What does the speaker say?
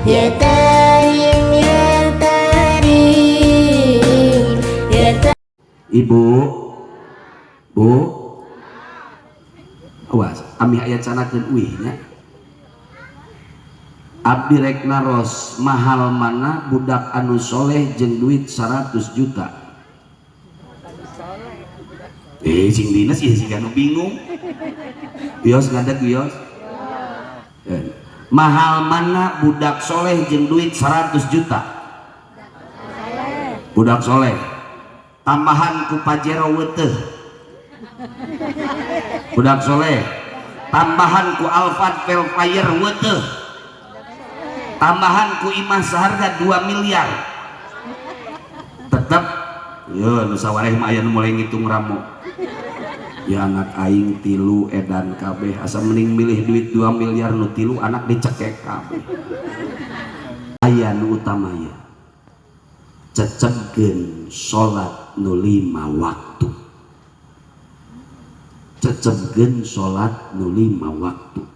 ya karim ya karim ya karim. Ibu, bu, awas, ami ayat sanakeun uih nya. Abdi rek naros mahal mana budak anu soleh jeung duit 100 juta. Sing dina sih sing anu bingung. Bios ngadeg bios. Mahal mana budak soleh jeung duit 100 juta. Budak soleh. Tambahan ku pajero weuteuh. Budak soleh. Tambahan ku Alphard Velfire weuteuh. Tambahan ku imah seharga 2 miliar. Tetep yo nu sawareh mah aya nu mulai ngitung ramu. Ya anak aing 3 edan kabeh asa mending milih duit 2 miliar nu 3 anak dicekek kabeh. Aya nu utama ya cecegkeun salat nu 5 waktu. Cecegkeun salat nu 5 waktu.